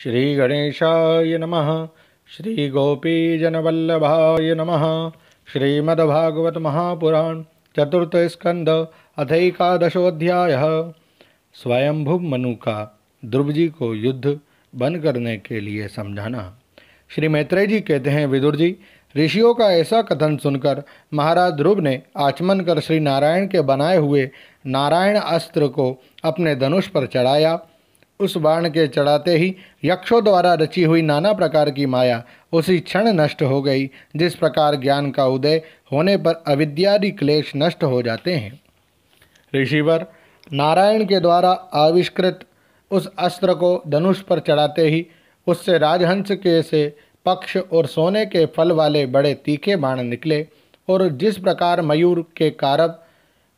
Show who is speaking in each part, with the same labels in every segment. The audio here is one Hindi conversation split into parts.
Speaker 1: श्री गणेशाय नमः। श्री गोपीजनवल्लभाय नमः। श्रीमद्भागवत महापुराण चतुर्थ स्कंद अथैकादशोऽध्यायः। स्वयंभुव मनु का ध्रुव जी को युद्ध बंद करने के लिए समझाना। श्री मैत्रेय जी कहते हैं, विदुर जी, ऋषियों का ऐसा कथन सुनकर महाराज ध्रुव ने आचमन कर श्री नारायण के बनाए हुए नारायण अस्त्र को अपने धनुष पर चढ़ाया। उस बाण के चढ़ाते ही यक्षों द्वारा रची हुई नाना प्रकार की माया उसी क्षण नष्ट हो गई, जिस प्रकार ज्ञान का उदय होने पर अविद्यादि क्लेश नष्ट हो जाते हैं। ऋषिवर नारायण के द्वारा आविष्कृत उस अस्त्र को धनुष पर चढ़ाते ही उससे राजहंस के से पक्ष और सोने के फल वाले बड़े तीखे बाण निकले और जिस प्रकार मयूर के कारब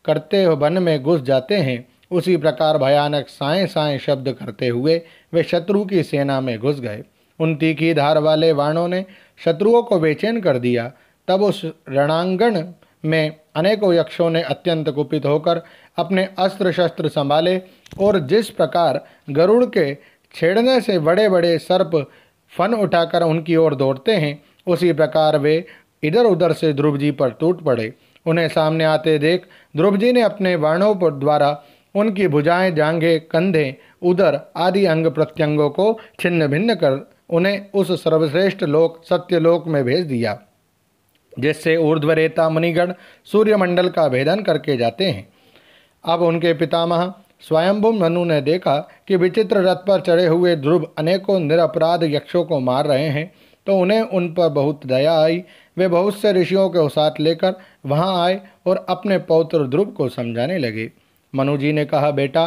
Speaker 1: करते वन में घुस जाते हैं, उसी प्रकार भयानक साएं साएं शब्द करते हुए वे शत्रु की सेना में घुस गए। उन तीखी धार वाले बाणों ने शत्रुओं को बेचैन कर दिया। तब उस रणांगण में अनेकों यक्षों ने अत्यंत कुपित होकर अपने अस्त्र शस्त्र संभाले और जिस प्रकार गरुड़ के छेड़ने से बड़े बड़े सर्प फन उठाकर उनकी ओर दौड़ते हैं, उसी प्रकार वे इधर उधर से ध्रुव जी पर टूट पड़े। उन्हें सामने आते देख ध्रुव जी ने अपने बाणों पर द्वारा उनकी भुजाएं, जांघें, कंधे, उदर आदि अंग प्रत्यंगों को छिन्न भिन्न कर उन्हें उस सर्वश्रेष्ठ लोक सत्यलोक में भेज दिया, जिससे ऊर्ध्वरेता मुनिगण सूर्यमंडल का भेदन करके जाते हैं। अब उनके पितामह स्वयंभुव मनु ने देखा कि विचित्र रथ पर चढ़े हुए ध्रुव अनेकों निरपराध यक्षों को मार रहे हैं, तो उन्हें उन पर बहुत दया आई। वे बहुत से ऋषियों के साथ लेकर वहां आए और अपने पौत्र ध्रुव को समझाने लगे। मनु जी ने कहा, बेटा,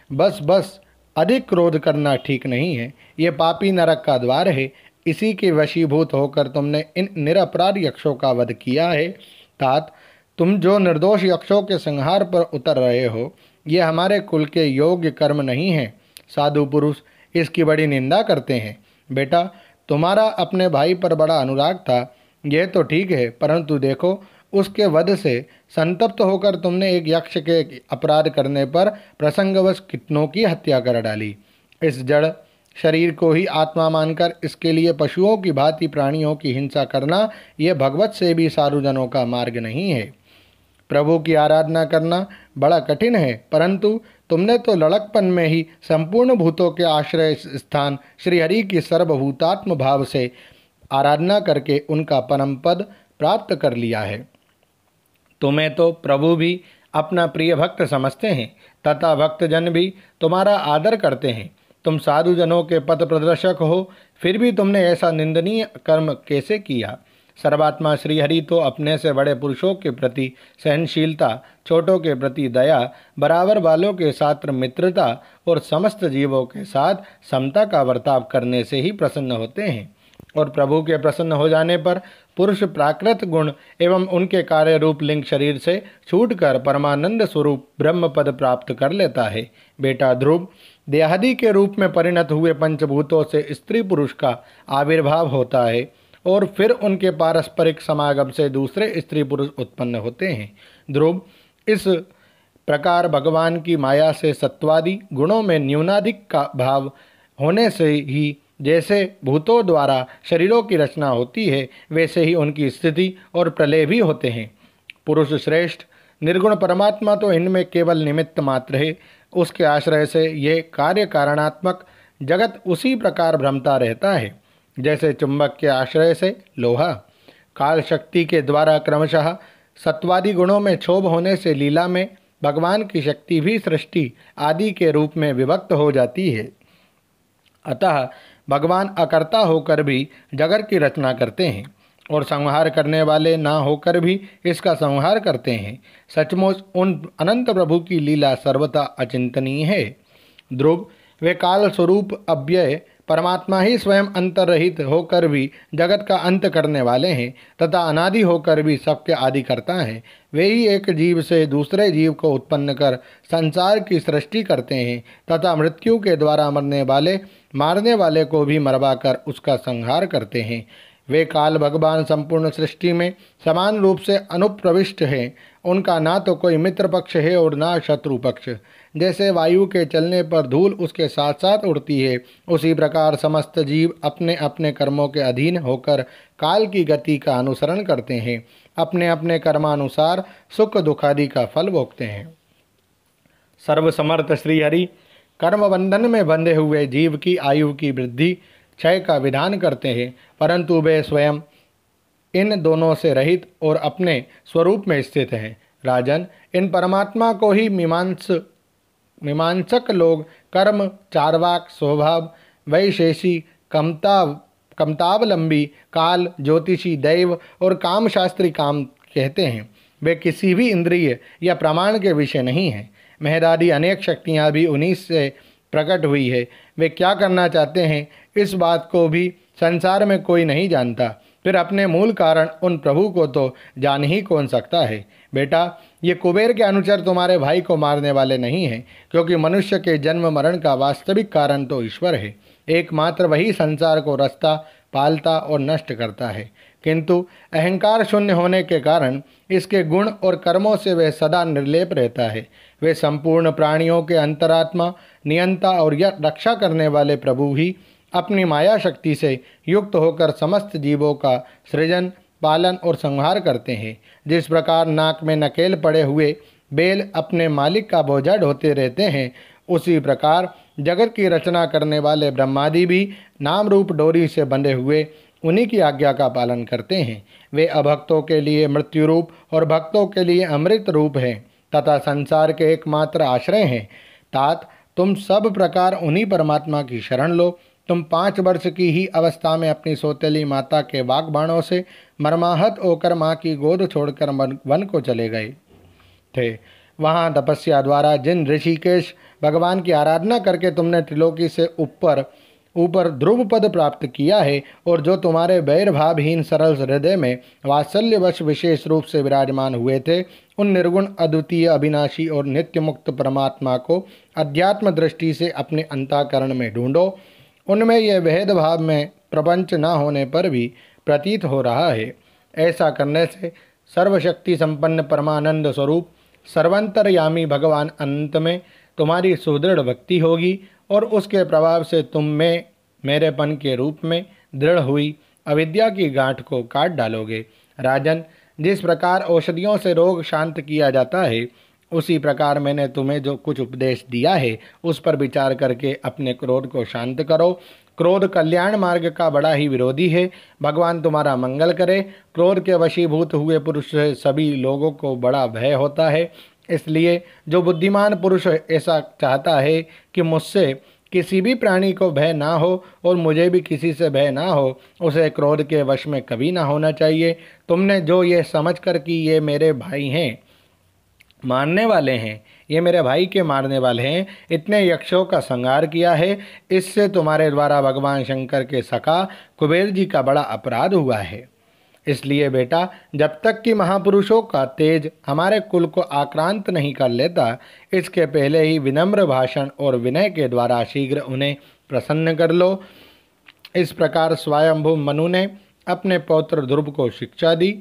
Speaker 1: बस बस, अधिक क्रोध करना ठीक नहीं है। ये पापी नरक का द्वार है। इसी के वशीभूत होकर तुमने इन निरपराध यक्षों का वध किया है। तात, तुम जो निर्दोष यक्षों के संहार पर उतर रहे हो, ये हमारे कुल के योग्य कर्म नहीं है। साधु पुरुष इसकी बड़ी निंदा करते हैं। बेटा, तुम्हारा अपने भाई पर बड़ा अनुराग था, यह तो ठीक है, परंतु देखो, उसके वध से संतप्त होकर तुमने एक यक्ष के अपराध करने पर प्रसंगवश कितनों की हत्या कर डाली। इस जड़ शरीर को ही आत्मा मानकर इसके लिए पशुओं की भांति प्राणियों की हिंसा करना, यह भगवत से भी साधुजनों का मार्ग नहीं है। प्रभु की आराधना करना बड़ा कठिन है, परंतु तुमने तो लड़कपन में ही संपूर्ण भूतों के आश्रय स्थान श्रीहरि की सर्वभूतात्म भाव से आराधना करके उनका परम पद प्राप्त कर लिया है। तुम्हें तो प्रभु भी अपना प्रिय भक्त समझते हैं तथा भक्तजन भी तुम्हारा आदर करते हैं। तुम साधुजनों के पथ प्रदर्शक हो, फिर भी तुमने ऐसा निंदनीय कर्म कैसे किया? सर्वात्मा श्रीहरि तो अपने से बड़े पुरुषों के प्रति सहनशीलता, छोटों के प्रति दया, बराबर वालों के साथ मित्रता और समस्त जीवों के साथ समता का बर्ताव करने से ही प्रसन्न होते हैं। और प्रभु के प्रसन्न हो जाने पर पुरुष प्राकृत गुण एवं उनके कार्य रूप लिंग शरीर से छूटकर परमानंद स्वरूप ब्रह्म पद प्राप्त कर लेता है। बेटा ध्रुव, देहादि के रूप में परिणत हुए पंचभूतों से स्त्री पुरुष का आविर्भाव होता है और फिर उनके पारस्परिक समागम से दूसरे स्त्री पुरुष उत्पन्न होते हैं। ध्रुव, इस प्रकार भगवान की माया से सत्वादि गुणों में न्यूनाधिक का भाव होने से ही जैसे भूतों द्वारा शरीरों की रचना होती है, वैसे ही उनकी स्थिति और प्रलय भी होते हैं। पुरुष श्रेष्ठ निर्गुण परमात्मा तो इनमें केवल निमित्त मात्र है। उसके आश्रय से ये कार्य कारणात्मक जगत उसी प्रकार भ्रमता रहता है, जैसे चुंबक के आश्रय से लोहा। काल शक्ति के द्वारा क्रमशः सत्वादि गुणों में क्षोभ होने से लीला में भगवान की शक्ति भी सृष्टि आदि के रूप में विभक्त हो जाती है। अतः भगवान अकर्ता होकर भी जगत की रचना करते हैं और संहार करने वाले ना होकर भी इसका संहार करते हैं। सचमुच उन अनंत प्रभु की लीला सर्वथा अचिंतनीय है। ध्रुव, वे काल स्वरूप अव्यय परमात्मा ही स्वयं अंतर्रहित होकर भी जगत का अंत करने वाले हैं तथा अनादि होकर भी सबके आदि करता है। वे ही एक जीव से दूसरे जीव को उत्पन्न कर संसार की सृष्टि करते हैं तथा मृत्यु के द्वारा मारने वाले को भी मरवाकर उसका संहार करते हैं। वे काल भगवान संपूर्ण सृष्टि में समान रूप से अनुप्रविष्ट हैं उनका ना तो कोई मित्र पक्ष है और ना शत्रु पक्ष। जैसे वायु के चलने पर धूल उसके साथ साथ उड़ती है, उसी प्रकार समस्त जीव अपने अपने कर्मों के अधीन होकर काल की गति का अनुसरण करते हैं, अपने अपने कर्मानुसार सुख दुखादि का फल भोगते हैं। सर्वसमर्थ श्रीहरि कर्म बंधन में बंधे हुए जीव की आयु की वृद्धि क्षय का विधान करते हैं, परंतु वे स्वयं इन दोनों से रहित और अपने स्वरूप में स्थित हैं। राजन, इन परमात्मा को ही मीमांसक लोग कर्म, चारवाक, स्वभाव, वैशेषी, कमतावलंबी, काल, ज्योतिषी, दैव और कामशास्त्री काम कहते हैं। वे किसी भी इंद्रिय या प्रमाण के विषय नहीं हैं। मेहदादी अनेक शक्तियाँ भी उन्हीं से प्रकट हुई है। वे क्या करना चाहते हैं, इस बात को भी संसार में कोई नहीं जानता। फिर अपने मूल कारण उन प्रभु को तो जान ही कौन सकता है। बेटा, ये कुबेर के अनुचर तुम्हारे भाई को मारने वाले नहीं हैं, क्योंकि मनुष्य के जन्म मरण का वास्तविक कारण तो ईश्वर है। एकमात्र वही संसार को रचता, पालता और नष्ट करता है, किंतु अहंकार शून्य होने के कारण इसके गुण और कर्मों से वह सदा निर्लेप रहता है। वे संपूर्ण प्राणियों के अंतरात्मा, नियंता और रक्षा करने वाले प्रभु ही अपनी माया शक्ति से युक्त होकर समस्त जीवों का सृजन, पालन और संहार करते हैं। जिस प्रकार नाक में नकेल पड़े हुए बैल अपने मालिक का बोझा ढोते रहते हैं, उसी प्रकार जगत की रचना करने वाले ब्रह्मादि भी नाम रूप डोरी से बंधे हुए उन्हीं की आज्ञा का पालन करते हैं। वे अभक्तों के लिए मृत्यु रूप और भक्तों के लिए अमृत रूप हैं तथा संसार के एकमात्र आश्रय हैं। तात, तुम सब प्रकार उन्हीं परमात्मा की शरण लो। तुम 5 वर्ष की ही अवस्था में अपनी सौतेली माता के वाक बाणों से मर्माहत होकर माँ की गोद छोड़कर वन को चले गए थे। वहाँ तपस्या द्वारा जिन ऋषिकेश भगवान की आराधना करके तुमने त्रिलोकी से ऊपर ध्रुव पद प्राप्त किया है, और जो तुम्हारे वैरभावहीन सरल हृदय में वात्सल्यवश विशेष रूप से विराजमान हुए थे, उन निर्गुण, अद्वितीय, अविनाशी और नित्य मुक्त परमात्मा को अध्यात्म दृष्टि से अपने अंतःकरण में ढूंढो। उनमें यह भेदभाव में प्रपंच न होने पर भी प्रतीत हो रहा है। ऐसा करने से सर्वशक्ति संपन्न परमानंद स्वरूप सर्वंतरयामी भगवान अनंत में तुम्हारी सुदृढ़ भक्ति होगी, और उसके प्रभाव से तुम में मेरेपन के रूप में दृढ़ हुई अविद्या की गांठ को काट डालोगे। राजन, जिस प्रकार औषधियों से रोग शांत किया जाता है, उसी प्रकार मैंने तुम्हें जो कुछ उपदेश दिया है उस पर विचार करके अपने क्रोध को शांत करो। क्रोध कल्याण मार्ग का बड़ा ही विरोधी है। भगवान तुम्हारा मंगल करे। क्रोध के वशीभूत हुए पुरुष से सभी लोगों को बड़ा भय होता है। इसलिए जो बुद्धिमान पुरुष ऐसा चाहता है कि मुझसे किसी भी प्राणी को भय ना हो और मुझे भी किसी से भय ना हो, उसे क्रोध के वश में कभी ना होना चाहिए। तुमने जो ये समझकर कि ये मेरे भाई हैं, मारने वाले हैं, ये मेरे भाई के मारने वाले हैं, इतने यक्षों का संहार किया है, इससे तुम्हारे द्वारा भगवान शंकर के सखा कुबेर जी का बड़ा अपराध हुआ है। इसलिए बेटा, जब तक कि महापुरुषों का तेज हमारे कुल को आक्रांत नहीं कर लेता, इसके पहले ही विनम्र भाषण और विनय के द्वारा शीघ्र उन्हें प्रसन्न कर लो। इस प्रकार स्वयंभू मनु ने अपने पौत्र ध्रुव को शिक्षा दी।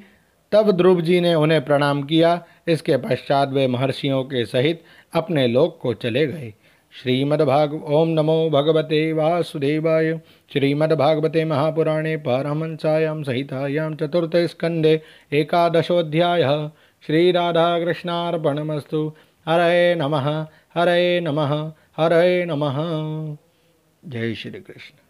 Speaker 1: तब ध्रुव जी ने उन्हें प्रणाम किया। इसके पश्चात वे महर्षियों के सहित अपने लोक को चले गए। ओम नमो भगवते वासुदेवाय। श्रीमद्भागवते महापुराणे पारमहंस्यां संहितायां चतुर्थ स्कंदे एकादशोऽध्यायः। श्रीराधाकृष्णार्पणमस्तु। हरे नमः, हरे नमः, हरे नमः। जय श्री कृष्ण।